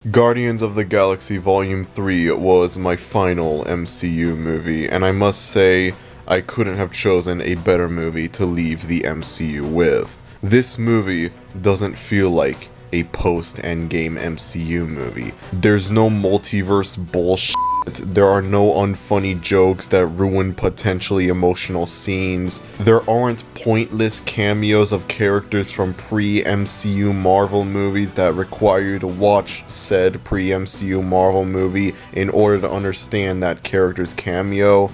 Guardians of the Galaxy Volume 3 was my final MCU movie, and I must say, I couldn't have chosen a better movie to leave the MCU with. This movie doesn't feel like a post-Endgame MCU movie. There's no multiverse bullshit. There are no unfunny jokes that ruin potentially emotional scenes. There aren't pointless cameos of characters from pre-MCU Marvel movies that require you to watch said pre-MCU Marvel movie in order to understand that character's cameo.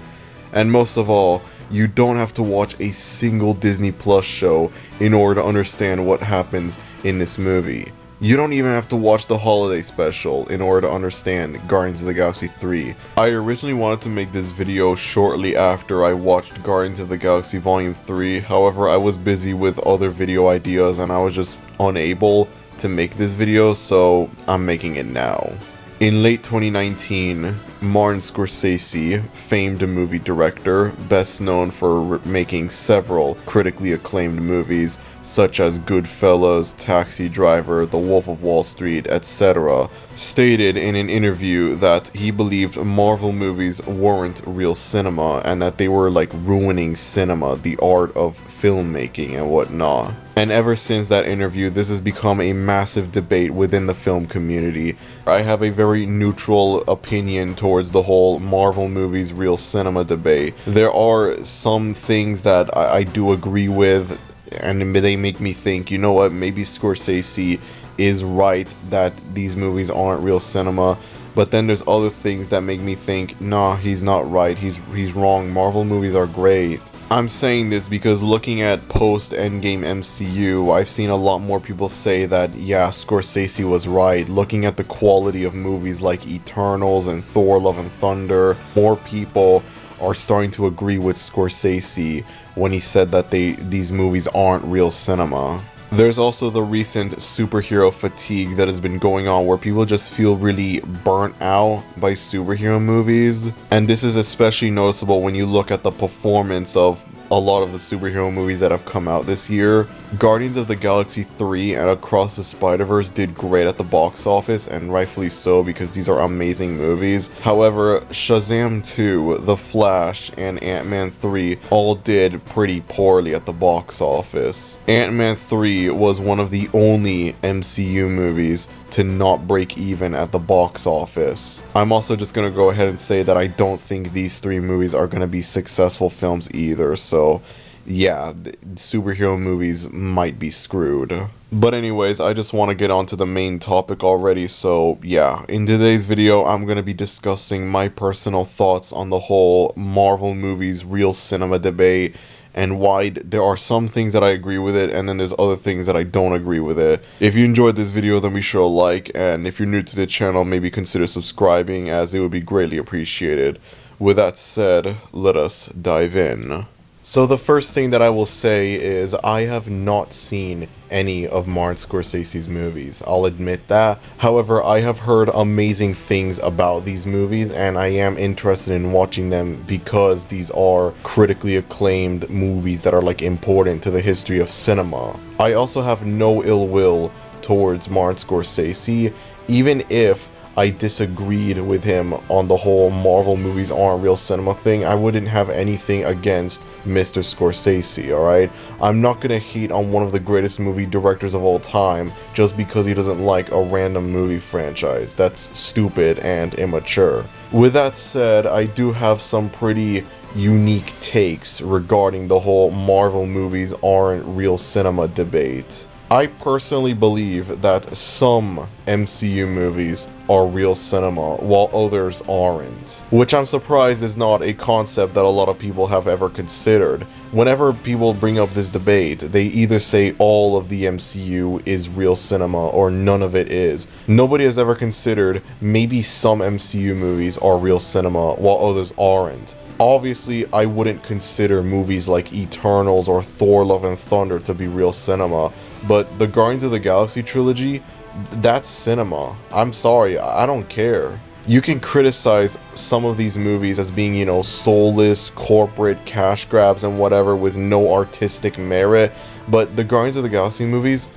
And most of all, you don't have to watch a single Disney Plus show in order to understand what happens in this movie. You don't even have to watch the holiday special in order to understand Guardians of the Galaxy 3. I originally wanted to make this video shortly after I watched Guardians of the Galaxy Volume 3, however I was busy with other video ideas and I was just unable to make this video, so I'm making it now. In late 2019, Martin Scorsese, famed movie director, best known for making several critically acclaimed movies such as Goodfellas, Taxi Driver, The Wolf of Wall Street, etc., stated in an interview that he believed Marvel movies weren't real cinema and that they were like ruining cinema, the art of filmmaking and whatnot. And ever since that interview, this has become a massive debate within the film community. I have a very neutral opinion towards the whole Marvel movies real cinema debate. There are some things that I do agree with, and they make me think, you know what, maybe Scorsese is right that these movies aren't real cinema. But then there's other things that make me think, nah, he's not right, he's wrong, Marvel movies are great. I'm saying this because looking at post-Endgame MCU, I've seen a lot more people say that, yeah, Scorsese was right. Looking at the quality of movies like Eternals and Thor: Love and Thunder, more people are starting to agree with Scorsese when he said that these movies aren't real cinema. There's also the recent superhero fatigue that has been going on where people just feel really burnt out by superhero movies. And this is especially noticeable when you look at the performance of a lot of the superhero movies that have come out this year. Guardians of the Galaxy 3 and Across the Spider-Verse did great at the box office, and rightfully so because these are amazing movies. However, Shazam 2, The Flash, and Ant-Man 3 all did pretty poorly at the box office. Ant-Man 3 was one of the only MCU movies to not break even at the box office. I'm also just gonna go ahead and say that I don't think these three movies are gonna be successful films either, so yeah, superhero movies might be screwed. But anyways, I just want to get on to the main topic already, so yeah, in today's video I'm going to be discussing my personal thoughts on the whole Marvel movies real cinema debate, and why there are some things that I agree with it, and then there's other things that I don't agree with it. If you enjoyed this video, then be sure to like, and if you're new to the channel, maybe consider subscribing, as it would be greatly appreciated. With that said, let us dive in. So the first thing that I will say is I have not seen any of Martin Scorsese's movies. I'll admit that. However, I have heard amazing things about these movies, and I am interested in watching them because these are critically acclaimed movies that are like important to the history of cinema. I also have no ill will towards Martin Scorsese, even if I disagreed with him on the whole Marvel movies aren't real cinema thing. I wouldn't have anything against Mr. Scorsese, alright? I'm not gonna hate on one of the greatest movie directors of all time just because he doesn't like a random movie franchise. That's stupid and immature. With that said, I do have some pretty unique takes regarding the whole Marvel movies aren't real cinema debate. I personally believe that some MCU movies are real cinema, while others aren't. Which I'm surprised is not a concept that a lot of people have ever considered. Whenever people bring up this debate, they either say all of the MCU is real cinema or none of it is. Nobody has ever considered maybe some MCU movies are real cinema while others aren't. Obviously, I wouldn't consider movies like Eternals or Thor: Love and Thunder to be real cinema, but the Guardians of the Galaxy trilogy, that's cinema. I'm sorry, I don't care. You can criticize some of these movies as being, you know, soulless, corporate cash grabs and whatever with no artistic merit, but the Guardians of the Galaxy movies,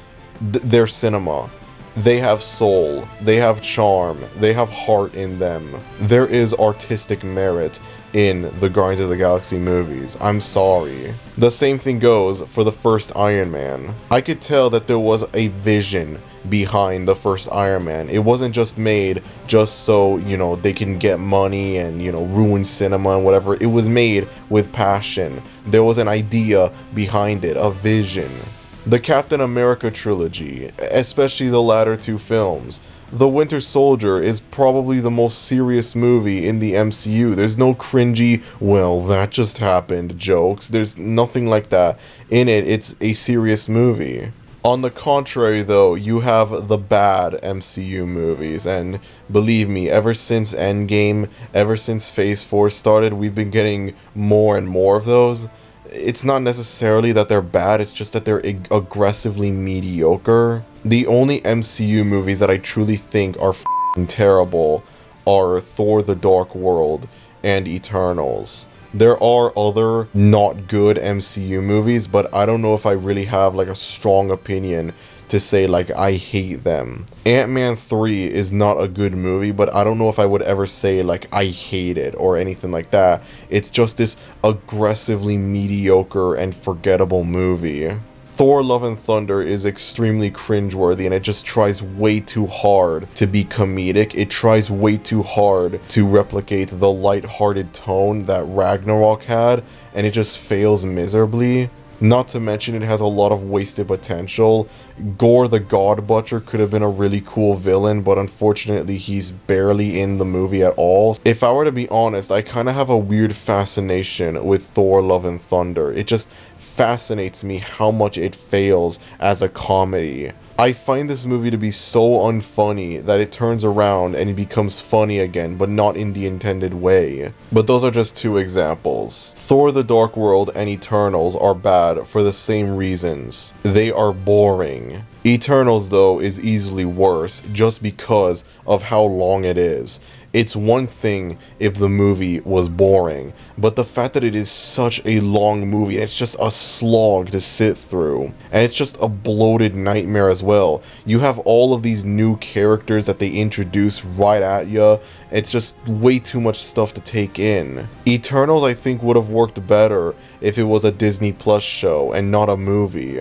they're cinema. They have soul, they have charm, they have heart in them. There is artistic merit in the Guardians of the Galaxy movies. I'm sorry. The same thing goes for the first Iron Man. I could tell that there was a vision behind the first Iron Man. It wasn't just made just so, they can get money and, ruin cinema and whatever. It was made with passion. There was an idea behind it, a vision. The Captain America trilogy, especially the latter two films. The Winter Soldier is probably the most serious movie in the MCU. There's no cringy, well, that just happened jokes. There's nothing like that in it. It's a serious movie. On the contrary, though, you have the bad MCU movies, and believe me, ever since Endgame, ever since Phase 4 started, we've been getting more and more of those. It's not necessarily that they're bad, it's just that they're aggressively mediocre. The only MCU movies that I truly think are f***ing terrible are Thor: The Dark World and Eternals. There are other not good MCU movies, but I don't know if I really have like a strong opinion to say like I hate them. Ant-Man 3 is not a good movie, but I don't know if I would ever say like I hate it or anything like that. It's just this aggressively mediocre and forgettable movie. Thor: Love and Thunder is extremely cringeworthy, and it just tries way too hard to be comedic. It tries way too hard to replicate the light-hearted tone that Ragnarok had, and it just fails miserably. Not to mention it has a lot of wasted potential. Gore the God Butcher could have been a really cool villain, but unfortunately he's barely in the movie at all. If I were to be honest, I kind of have a weird fascination with Thor: Love and Thunder. It just fascinates me how much it fails as a comedy. I find this movie to be so unfunny that it turns around and it becomes funny again, but not in the intended way. But those are just two examples. Thor: The Dark World and Eternals are bad for the same reasons. They are boring. Eternals, though, is easily worse just because of how long it is. It's one thing if the movie was boring, but the fact that it is such a long movie, it's just a slog to sit through, and it's just a bloated nightmare as well. You have all of these new characters that they introduce right at you. It's just way too much stuff to take in. Eternals, I think, would have worked better if it was a Disney Plus show and not a movie.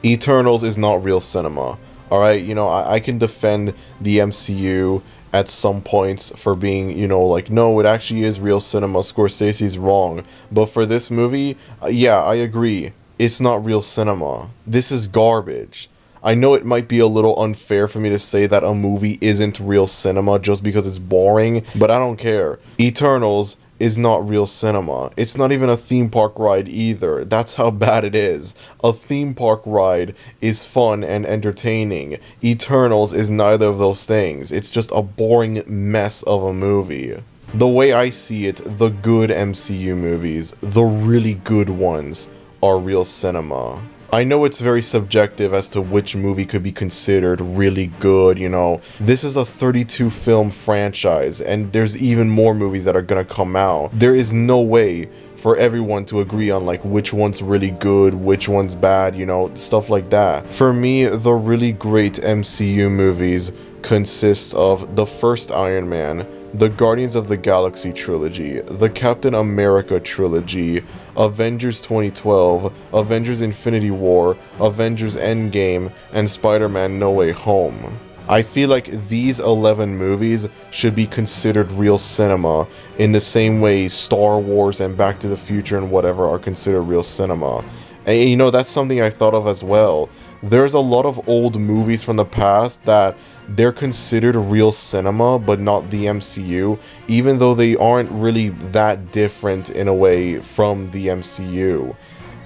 Eternals is not real cinema. Alright, I can defend the MCU at some points for being, no, it actually is real cinema, Scorsese's wrong. But for this movie, yeah, I agree. It's not real cinema. This is garbage. I know it might be a little unfair for me to say that a movie isn't real cinema just because it's boring, but I don't care. Eternals is not real cinema. It's not even a theme park ride either. That's how bad it is. A theme park ride is fun and entertaining. Eternals is neither of those things. It's just a boring mess of a movie. The way I see it, the good MCU movies, the really good ones, are real cinema. I know it's very subjective as to which movie could be considered really good, This is a 32 film franchise, and there's even more movies that are gonna come out. There is no way for everyone to agree on like which one's really good, which one's bad, stuff like that. For me, the really great MCU movies consist of the first Iron Man, the Guardians of the Galaxy trilogy, the Captain America trilogy, Avengers 2012, Avengers Infinity War, Avengers Endgame, and Spider-Man No Way Home. I feel like these 11 movies should be considered real cinema in the same way Star Wars and Back to the Future and whatever are considered real cinema. And that's something I thought of as well. There's a lot of old movies from the past that they're considered real cinema, but not the MCU, even though they aren't really that different in a way from the MCU.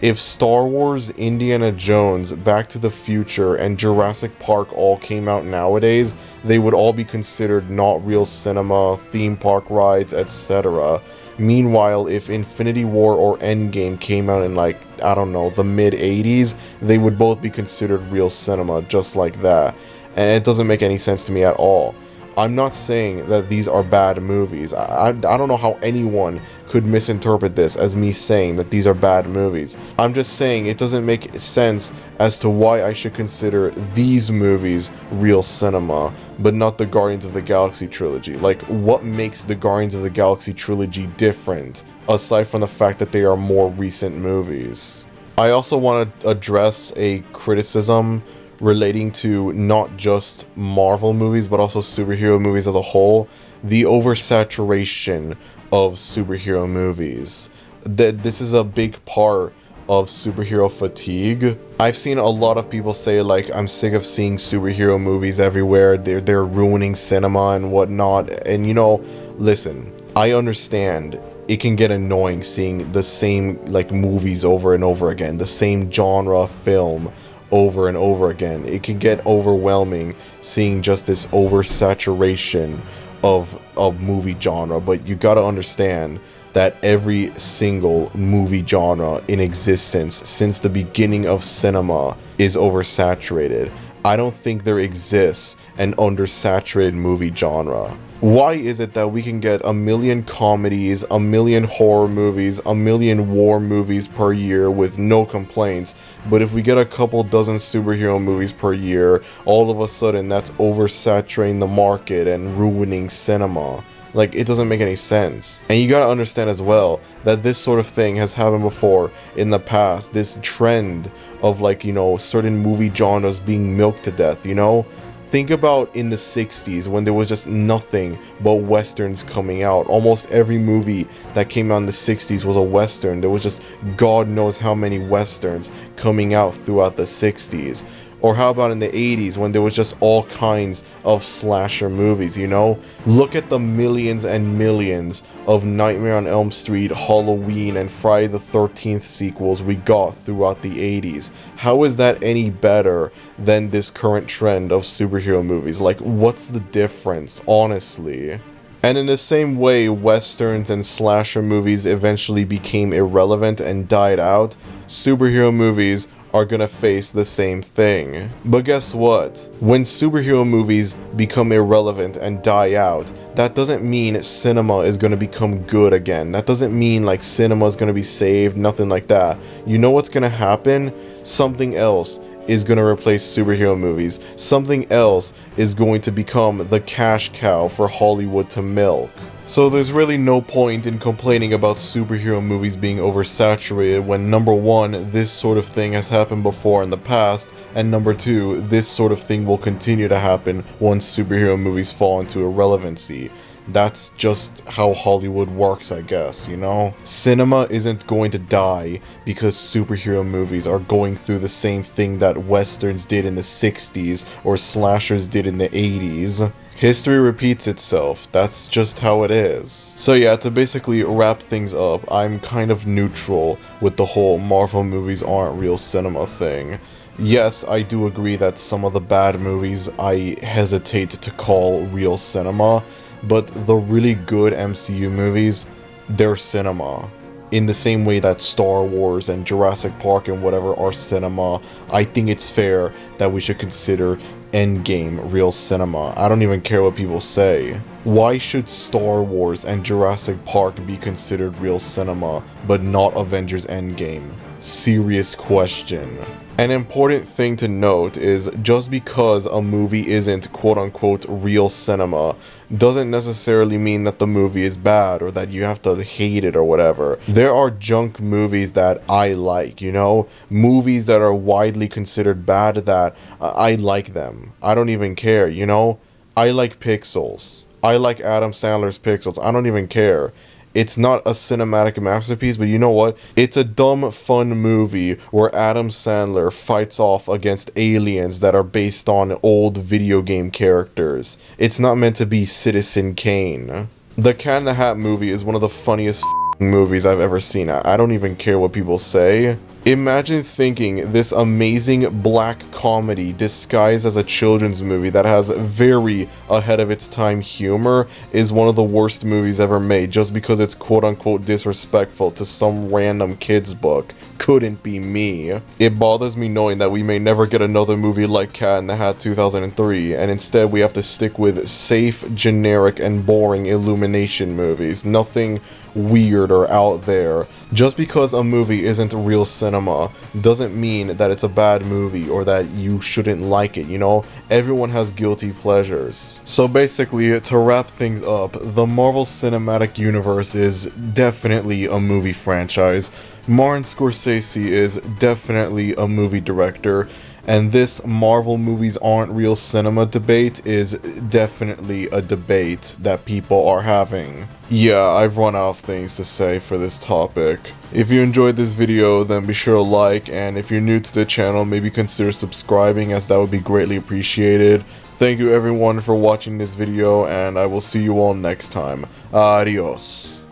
If Star Wars, Indiana Jones, Back to the Future, and Jurassic Park all came out nowadays, they would all be considered not real cinema, theme park rides, etc. Meanwhile, if Infinity War or Endgame came out in the mid-80s, they would both be considered real cinema, just like that. And it doesn't make any sense to me at all. I'm not saying that these are bad movies. I don't know how anyone could misinterpret this as me saying that these are bad movies. I'm just saying it doesn't make sense as to why I should consider these movies real cinema, but not the Guardians of the Galaxy trilogy. Like, what makes the Guardians of the Galaxy trilogy different, aside from the fact that they are more recent movies? I also want to address a criticism relating to not just Marvel movies, but also superhero movies as a whole. The oversaturation of superhero movies. This is a big part of superhero fatigue. I've seen a lot of people say, like, I'm sick of seeing superhero movies everywhere. They're ruining cinema and whatnot. And, you know, listen, I understand it can get annoying seeing the same, like, movies over and over again, the same genre film over and over again. It can get overwhelming seeing just this oversaturation of movie genre, but you gotta understand that every single movie genre in existence since the beginning of cinema is oversaturated. I don't think there exists an undersaturated movie genre. Why is it that we can get a million comedies, a million horror movies, a million war movies per year with no complaints, but if we get a couple dozen superhero movies per year, all of a sudden that's oversaturating the market and ruining cinema? Like, it doesn't make any sense. And you gotta understand as well that this sort of thing has happened before in the past. This trend of, like, you know, certain movie genres being milked to death, you know? Think about in the 60s when there was just nothing but westerns coming out. Almost every movie that came out in the 60s was a western. There was just God knows how many westerns coming out throughout the 60s. Or how about in the 80s when there was just all kinds of slasher movies, you know? Look at the millions and millions of Nightmare on Elm Street, Halloween, and Friday the 13th sequels we got throughout the 80s. How is that any better than this current trend of superhero movies? Like, what's the difference, honestly? And in the same way westerns and slasher movies eventually became irrelevant and died out, superhero movies are gonna face the same thing. But guess what? When superhero movies become irrelevant and die out, that doesn't mean cinema is gonna become good again. That doesn't mean like cinema is gonna be saved, nothing like that. You know what's gonna happen? Something else is going to replace superhero movies. Something else is going to become the cash cow for Hollywood to milk. So there's really no point in complaining about superhero movies being oversaturated when, number one, this sort of thing has happened before in the past, and number two, this sort of thing will continue to happen once superhero movies fall into irrelevancy. That's just how Hollywood works, I guess, you know? Cinema isn't going to die because superhero movies are going through the same thing that westerns did in the 60s or slashers did in the 80s. History repeats itself, that's just how it is. So yeah, to basically wrap things up, I'm kind of neutral with the whole Marvel movies aren't real cinema thing. Yes, I do agree that some of the bad movies I hesitate to call real cinema, but the really good MCU movies, they're cinema. In the same way that Star Wars and Jurassic Park and whatever are cinema, I think it's fair that we should consider Endgame real cinema. I don't even care what people say. Why should Star Wars and Jurassic Park be considered real cinema, but not Avengers Endgame? Serious question. An important thing to note is just because a movie isn't quote-unquote real cinema doesn't necessarily mean that the movie is bad or that you have to hate it or whatever. There are junk movies that I like, you know? Movies that are widely considered bad that I like them. I don't even care, you know? I like Pixels. I like Adam Sandler's Pixels. I don't even care. It's not a cinematic masterpiece, but you know what? It's a dumb, fun movie where Adam Sandler fights off against aliens that are based on old video game characters. It's not meant to be Citizen Kane. The Cat in the Hat movie is one of the funniest movies I've ever seen. I don't even care what people say. Imagine thinking this amazing black comedy disguised as a children's movie that has very ahead of its time humor is one of the worst movies ever made just because it's quote-unquote disrespectful to some random kid's book. Couldn't be me. It bothers me knowing that we may never get another movie like Cat in the Hat 2003, and instead we have to stick with safe, generic, and boring Illumination movies. Nothing weird or out there. Just because a movie isn't real cinema doesn't mean that it's a bad movie or that you shouldn't like it, you know? Everyone has guilty pleasures. So basically, to wrap things up, the Marvel Cinematic Universe is definitely a movie franchise. Martin Scorsese is definitely a movie director, and this Marvel movies aren't real cinema debate is definitely a debate that people are having. Yeah, I've run out of things to say for this topic. If you enjoyed this video, then be sure to like, and if you're new to the channel, maybe consider subscribing, as that would be greatly appreciated. Thank you everyone for watching this video, and I will see you all next time. Adios.